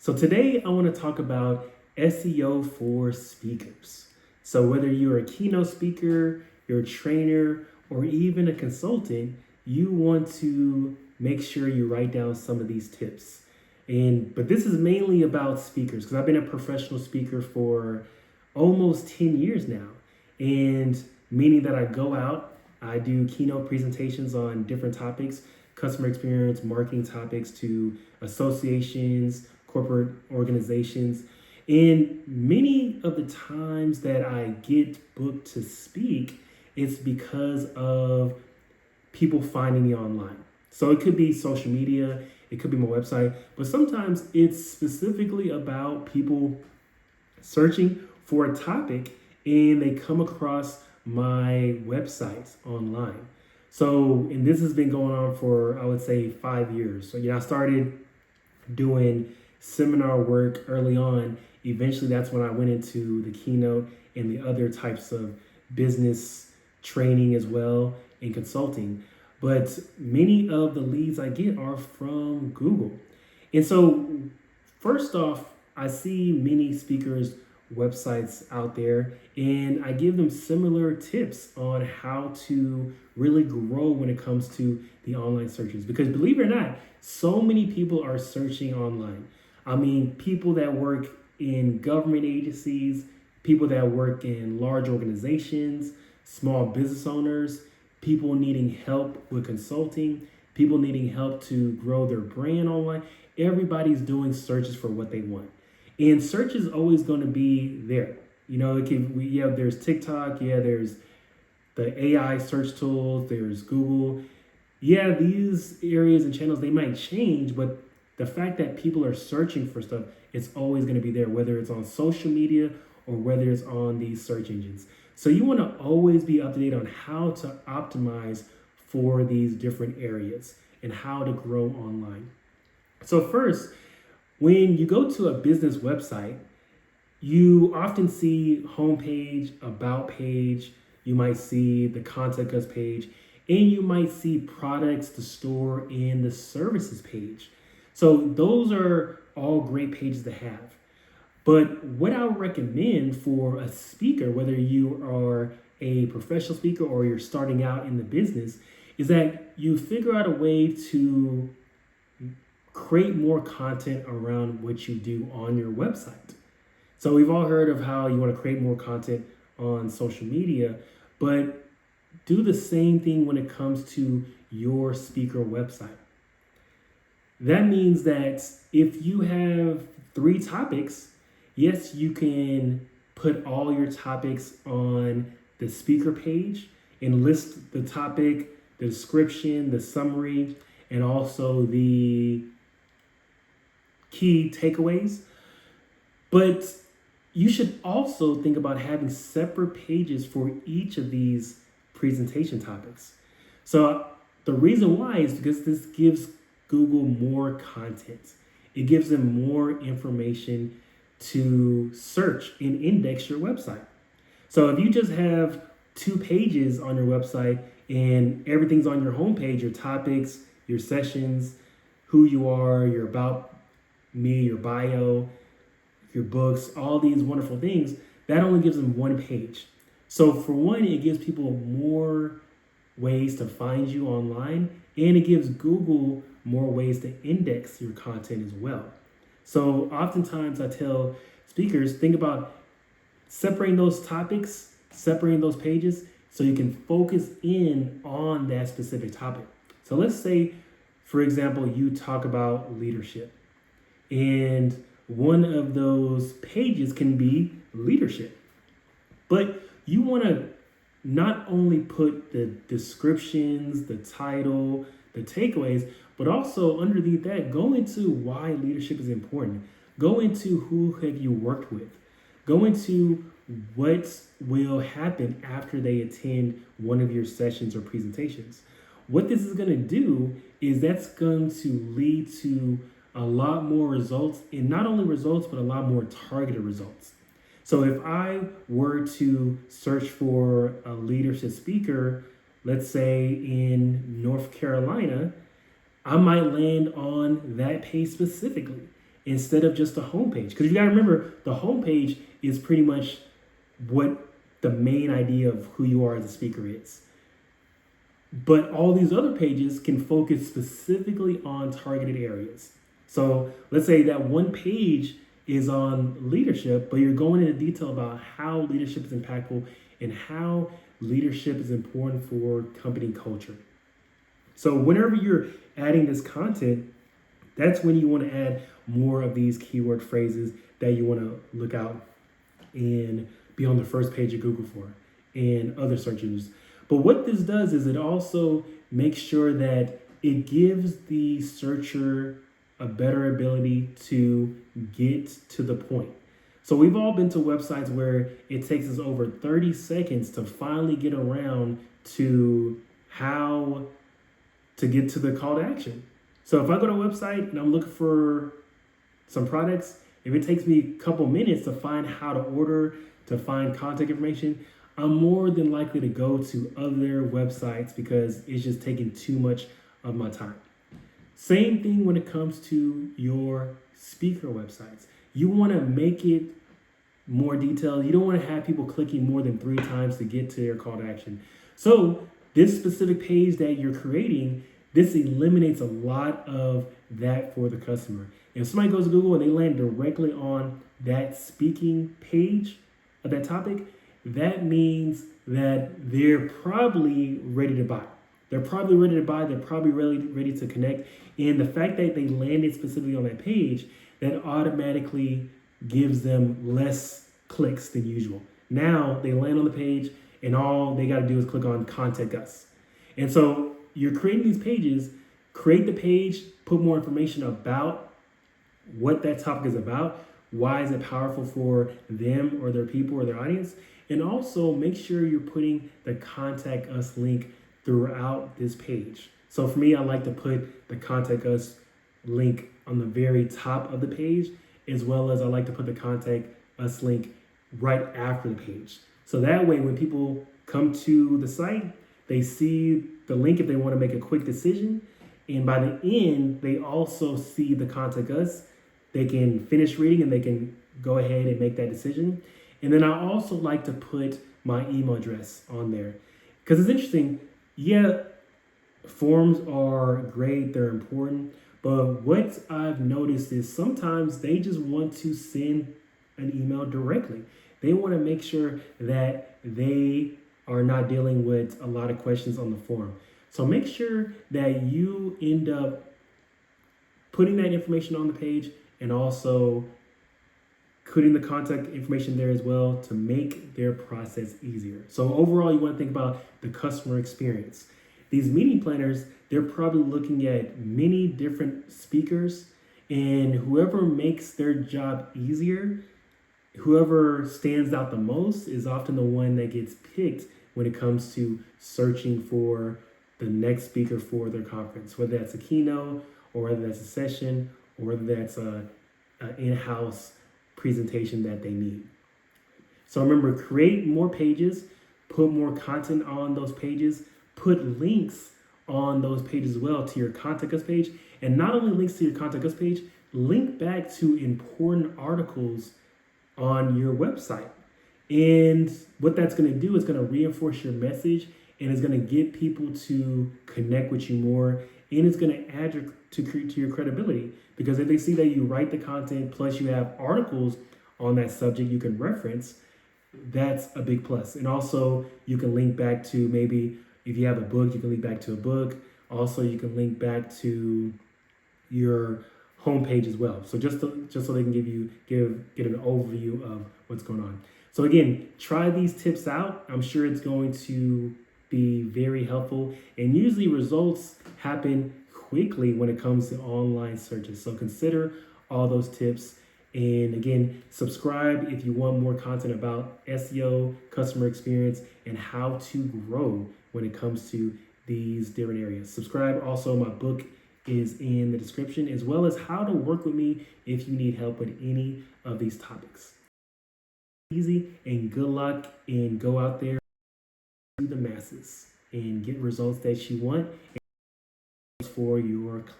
So today I want to talk about SEO for speakers. So whether you're a keynote speaker, you're a trainer, or even a consultant, you want to make sure you write down some of these tips. But this is mainly about speakers because I've been a professional speaker for almost 10 years now. And meaning that I go out, I do keynote presentations on different topics, customer experience, marketing topics to associations, corporate organizations. And many of the times that I get booked to speak, it's because of people finding me online. So it could be social media, it could be my website, but sometimes it's specifically about people searching for a topic and they come across my website online. So, and this has been going on for, I would say, 5 years. So, I started doing seminar work early on. Eventually, that's when I went into the keynote and the other types of business training as well and consulting. But many of the leads I get are from Google. And so, first off, I see many speakers' websites out there and I give them similar tips on how to really grow when it comes to the online searches. Because believe it or not, so many people are searching online. I mean, people that work in government agencies, people that work in large organizations, small business owners, people needing help with consulting, people needing help to grow their brand online. Everybody's doing searches for what they want. And search is always going to be there. There's TikTok, there's the AI search tools, there's Google. Yeah, these areas and channels, they might change, but the fact that people are searching for stuff, it's always going to be there, whether it's on social media or whether it's on these search engines. So you want to always be up to date on how to optimize for these different areas and how to grow online. So first, when you go to a business website, you often see homepage, about page, you might see the contact us page, and you might see products to store and the services page. So those are all great pages to have. But what I would recommend for a speaker, whether you are a professional speaker or you're starting out in the business, is that you figure out a way to create more content around what you do on your website. So we've all heard of how you want to create more content on social media, but do the same thing when it comes to your speaker website. That means that if you have 3 topics, yes, you can put all your topics on the speaker page and list the topic, the description, the summary, and also the key takeaways. But you should also think about having separate pages for each of these presentation topics. So the reason why is because this gives Google more content. It gives them more information to search and index your website. So if you just have 2 pages on your website and everything's on your homepage, your topics, your sessions, who you are, your about me, your bio, your books, all these wonderful things, that only gives them 1 page. So for one, it gives people more ways to find you online, and it gives Google more ways to index your content as well. So oftentimes I tell speakers, think about separating those topics, separating those pages, so you can focus in on that specific topic. So let's say, for example, you talk about leadership. And one of those pages can be leadership. But you want to not only put the descriptions, the title, the takeaways, but also underneath that, go into why leadership is important. Go into who have you worked with. Go into what will happen after they attend one of your sessions or presentations. What this is going to do is that's going to lead to a lot more results, and not only results, but a lot more targeted results. So if I were to search for a leadership speaker, let's say in North Carolina, I might land on that page specifically. instead of just the homepage. Because you got to remember, the homepage is pretty much what the main idea of who you are as a speaker is. But all these other pages can focus specifically on targeted areas. So let's say that one page is on leadership, but you're going into detail about how leadership is impactful and how leadership is important for company culture. So whenever you're adding this content, that's when you want to add more of these keyword phrases that you want to look out and be on the first page of Google for and other search engines. But what this does is it also makes sure that it gives the searcher a better ability to get to the point. So we've all been to websites where it takes us over 30 seconds to finally get around to how to get to the call to action. So if I go to a website and I'm looking for some products, if it takes me a couple minutes to find how to order, to find contact information, I'm more than likely to go to other websites because it's just taking too much of my time. Same thing when it comes to your speaker websites. You want to make it more detailed. You don't want to have people clicking more than 3 times to get to your call to action. So this specific page that you're creating, this eliminates a lot of that for the customer. If somebody goes to Google and they land directly on that speaking page of that topic, that means that they're probably ready to buy. They're probably ready to buy. They're probably ready to connect. And the fact that they landed specifically on that page, that automatically gives them less clicks than usual. Now they land on the page and all they got to do is click on contact us. And so you're creating these pages, create the page, put more information about what that topic is about. Why is it powerful for them or their people or their audience? And also make sure you're putting the contact us link throughout this page. So for me, I like to put the contact us link on the very top of the page, as well as I like to put the contact us link right after the page. So that way, when people come to the site, they see the link if they want to make a quick decision. And by the end, they also see the contact us. They can finish reading and they can go ahead and make that decision. And then I also like to put my email address on there because it's interesting. Yeah, forms are great. They're important. But what I've noticed is sometimes they just want to send an email directly. They want to make sure that they are not dealing with a lot of questions on the form. So make sure that you end up putting that information on the page and also putting the contact information there as well to make their process easier. So overall, you want to think about the customer experience. These meeting planners, they're probably looking at many different speakers, and whoever makes their job easier, whoever stands out the most is often the one that gets picked when it comes to searching for the next speaker for their conference, whether that's a keynote or whether that's a session or whether that's an in-house presentation that they need. So remember, create more pages, put more content on those pages, put links on those pages as well to your contact us page. And not only links to your contact us page, link back to important articles on your website. And what that's going to do is going to reinforce your message and it's going to get people to connect with you more. And it's going to add to your credibility because if they see that you write the content plus you have articles on that subject you can reference, that's a big plus. And also you can link back to maybe if you have a book, you can link back to a book. Also, you can link back to your homepage as well. So just so they can get an overview of what's going on. So again, try these tips out. I'm sure it's going to be very helpful. And usually results happen quickly when it comes to online searches. So consider all those tips. And again, subscribe if you want more content about SEO, customer experience, and how to grow when it comes to these different areas. Subscribe. Also, my book is in the description, as well as how to work with me if you need help with any of these topics. Easy and good luck, and go out there to the masses and get results that you want for your